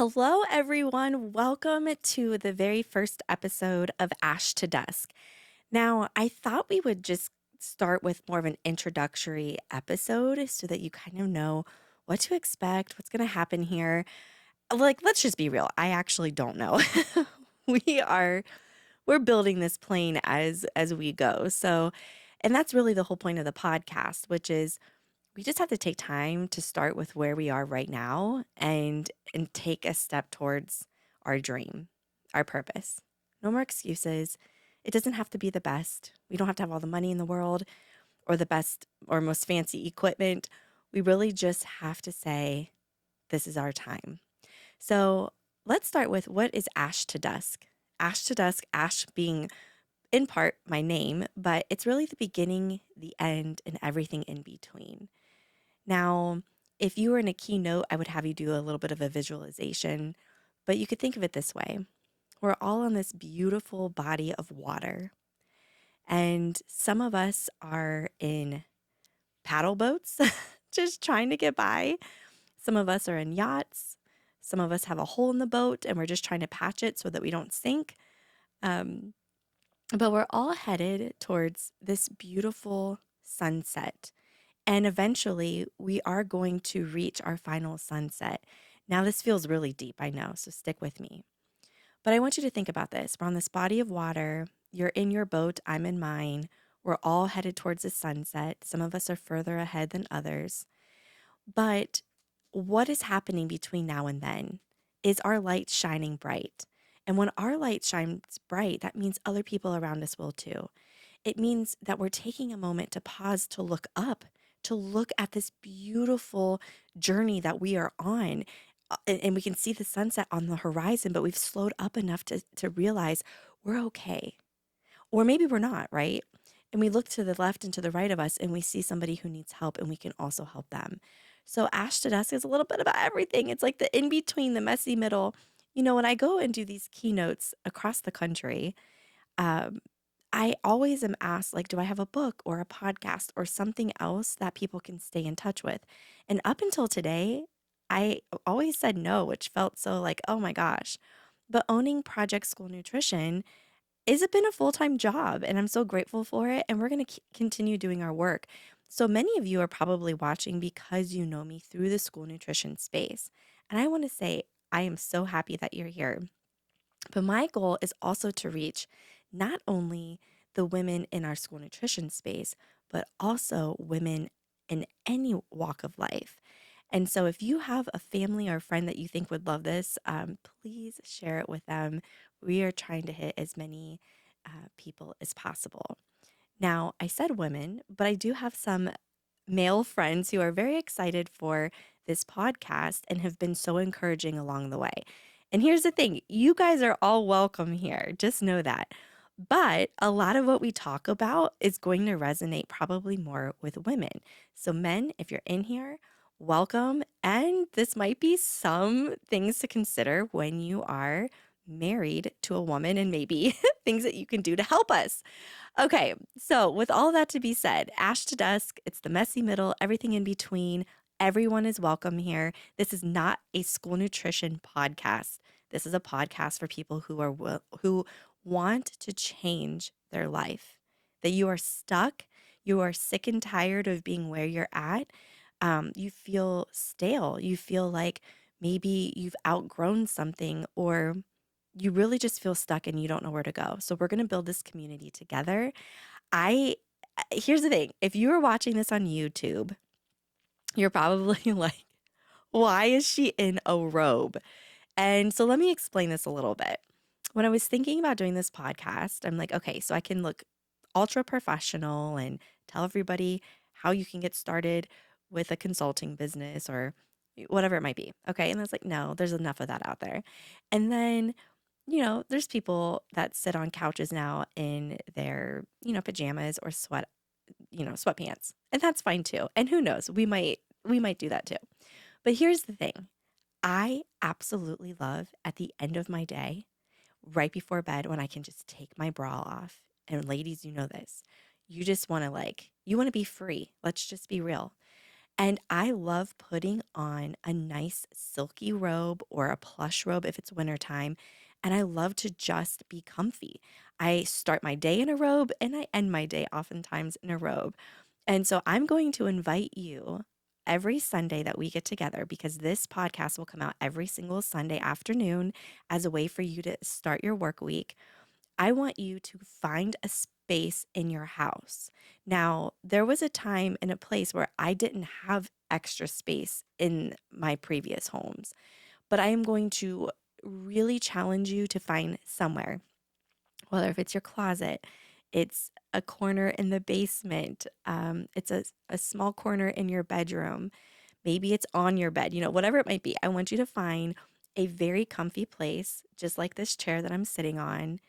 Hello, everyone. Welcome to the very first episode of Ash to Dusk. Now, I thought we would just start with more of an introductory episode so that you kind of know what to expect, what's going to happen here. Like, let's just be real. I actually don't know. we are we're building this plane as we go. So, and that's really the whole point of the podcast, which is we just have to take time to start with where we are right now and take a step towards our dream, our purpose. No more excuses. It doesn't have to be the best. We don't have to have all the money in the world or the best or most fancy equipment. We really just have to say, this is our time. So let's start with what is Ash to Dusk? Ash to Dusk, Ash being in part my name, but it's really the beginning, the end, and everything in between. Now, if you were in a keynote, I would have you do a little bit of a visualization, but you could think of it this way. We're all on this beautiful body of water, and some of us are in paddle boats, just trying to get by. Some of us are in yachts. Some of us have a hole in the boat, and we're just trying to patch it so that we don't sink. Um, but we're all headed towards this beautiful sunset. And eventually, we are going to reach our final sunset. Now, this feels really deep, I know, so stick with me. But I want you to think about this. We're on this body of water. You're in your boat, I'm in mine. We're all headed towards the sunset. Some of us are further ahead than others. But what is happening between now and then? Is our light shining bright? And when our light shines bright, that means other people around us will too. It means that we're taking a moment to pause, to look up, to look at this beautiful journey that we are on. And we can see the sunset on the horizon, but we've slowed up enough to realize we're okay. Or maybe we're not, right? And we look to the left and to the right of us and we see somebody who needs help and we can also help them. So Ash to Dusk is a little bit about everything. It's like the in between, the messy middle. You know, when I go and do these keynotes across the country, um, I always am asked, like, do I have a book or a podcast or something else that people can stay in touch with? And up until today, I always said no, which felt so like, oh my gosh. But owning Project School Nutrition has been a full-time job, and I'm so grateful for it. And we're going to continue doing our work. So many of you are probably watching because you know me through the school nutrition space. And I want to say, I am so happy that you're here. But my goal is also to reach not only the women in our school nutrition space, but also women in any walk of life. And so if you have a family or a friend that you think would love this, please share it with them. We are trying to hit as many people as possible. Now, I said women, but I do have some male friends who are very excited for this podcast and have been so encouraging along the way. And here's the thing, you guys are all welcome here. Just know that. But a lot of what we talk about is going to resonate probably more with women. So, men, if you're in here, welcome. And this might be some things to consider when you are married to a woman and maybe things that you can do to help us. Okay, so with all that to be said, Ash to Dusk, it's the messy middle, everything in between. Everyone is welcome here. This is not a school nutrition podcast. This is a podcast for people who want to change their life. That you are stuck, you are sick and tired of being where you're at. You feel stale. You feel like maybe you've outgrown something or you really just feel stuck and you don't know where to go. So we're going to build this community together. I Here's the thing. If you are watching this on YouTube, you're probably like, why is she in a robe? And so let me explain this a little bit. When I was thinking about doing this podcast, I'm like, okay, so I can look ultra professional and tell everybody how you can get started with a consulting business or whatever it might be. Okay. And I was like, no, there's enough of that out there. And then there's people that sit on couches now in their, pajamas or sweatpants. And that's fine too. And who knows, we might do that too. But here's the thing. I absolutely love at the end of my day, right before bed when I can just take my bra off. And ladies, you know this. You just want to you want to be free. Let's just be real. And I love putting on a nice silky robe or a plush robe if it's wintertime. And I love to just be comfy. I start my day in a robe and I end my day oftentimes in a robe. And so I'm going to invite you every Sunday that we get together, because this podcast will come out every single Sunday afternoon as a way for you to start your work week. I want you to find a space in your house. Now, there was a time and a place where I didn't have extra space in my previous homes, but I am going to really challenge you to find somewhere, whether if it's your closet, it's a corner in the basement, it's a small corner in your bedroom, maybe it's on your bed, whatever it might be. I want you to find a very comfy place, just like this chair that I'm sitting on,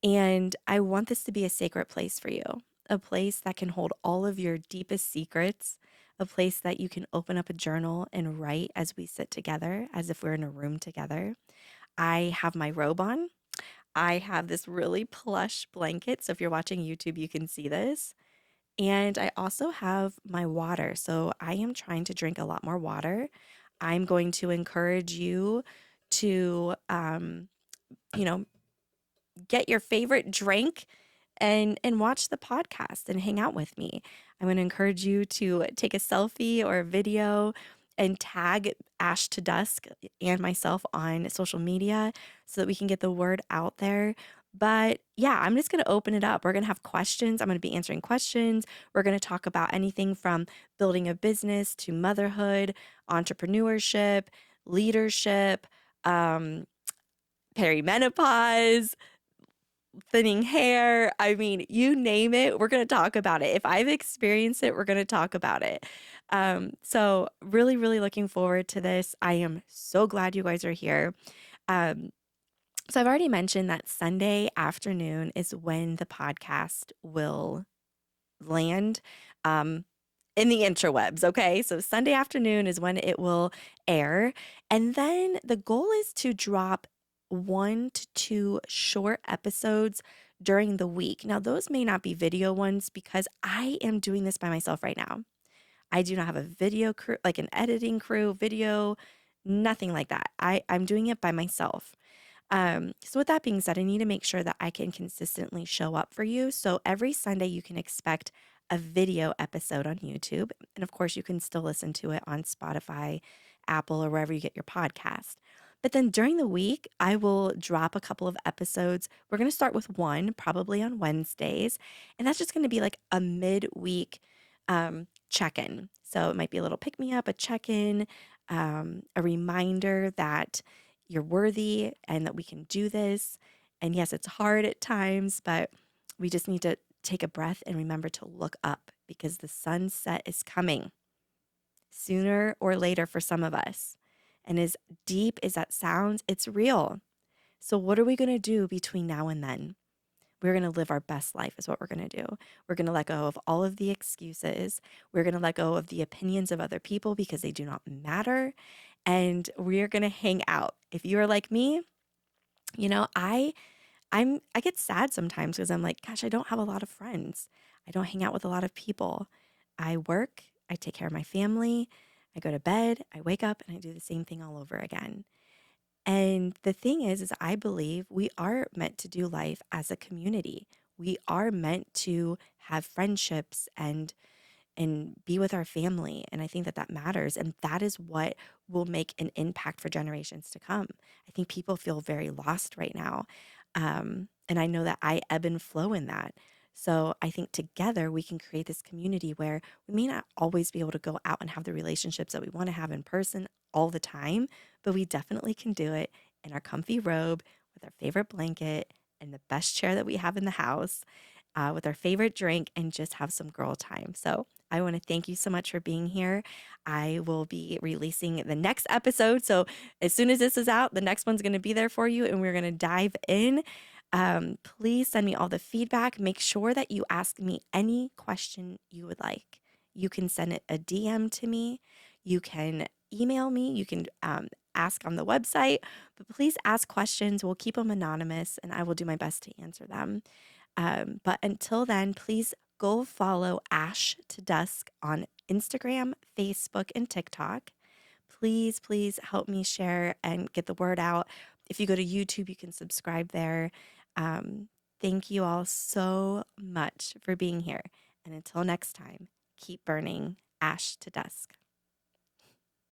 and I want this to be a sacred place for you, a place that can hold all of your deepest secrets, a place that you can open up a journal and write as we sit together, as if we're in a room together. I have my robe on. I have this really plush blanket. So if you're watching YouTube, you can see this. And I also have my water. So I am trying to drink a lot more water. I'm going to encourage you to, you know, get your favorite drink and watch the podcast and hang out with me. I'm going to encourage you to take a selfie or a video and tag Ash to Dusk and myself on social media so that we can get the word out there. But yeah, I'm just going to open it up. We're going to have questions. I'm going to be answering questions. We're going to talk about anything from building a business to motherhood, entrepreneurship, leadership, um, perimenopause, thinning hair. I mean, you name it, we're going to talk about it. If I've experienced it, we're going to talk about it. So really, really looking forward to this. I am so glad you guys are here. Um, so I've already mentioned that Sunday afternoon is when the podcast will land. Um, in the interwebs, okay? So Sunday afternoon is when it will air. And then the goal is to drop 1 to 2 short episodes during the week. Now, those may not be video ones because I am doing this by myself right now. I do not have a video crew, like an editing crew, video, nothing like that. I'm doing it by myself. So with that being said, I need to make sure that I can consistently show up for you. So every Sunday you can expect a video episode on YouTube. And of course, you can still listen to it on Spotify, Apple, or wherever you get your podcast. But then during the week, I will drop a couple of episodes. We're going to start with one, probably on Wednesdays. And that's just going to be like a midweek check in. So it might be a little pick me up, a check in, a reminder that you're worthy and that we can do this. And yes, it's hard at times, but we just need to take a breath and remember to look up because the sunset is coming sooner or later for some of us. And as deep as that sounds, it's real. So, what are we going to do between now and then? We're going to live our best life, is what we're going to do. We're going to let go of all of the excuses. We're going to let go of the opinions of other people because they do not matter. And we're going to hang out. If you are like me, you know, I get sad sometimes because I'm like, gosh, I don't have a lot of friends. I don't hang out with a lot of people. I work, I take care of my family, I go to bed, I wake up, and I do the same thing all over again. And the thing is I believe we are meant to do life as a community. We are meant to have friendships and be with our family. And I think that that matters. And that is what will make an impact for generations to come. I think people feel very lost right now. And I know that I ebb and flow in that. So I think together we can create this community where we may not always be able to go out and have the relationships that we want to have in person all the time, but we definitely can do it in our comfy robe with our favorite blanket and the best chair that we have in the house, with our favorite drink, and just have some girl time. So I want to thank you so much for being here. I will be releasing the next episode. So as soon as this is out, the next one's going to be there for you, and we're going to dive in. Please send me all the feedback. Make sure that you ask me any question you would like. You can send it a DM to me. You can email me. You can ask on the website, but please ask questions. We'll keep them anonymous, and I will do my best to answer them. But until then, please go follow Ash to Dusk on Instagram, Facebook, and TikTok. Please, please help me share and get the word out. If you go to YouTube, you can subscribe there. Thank you all so much for being here. And until next time, keep burning ash to dusk.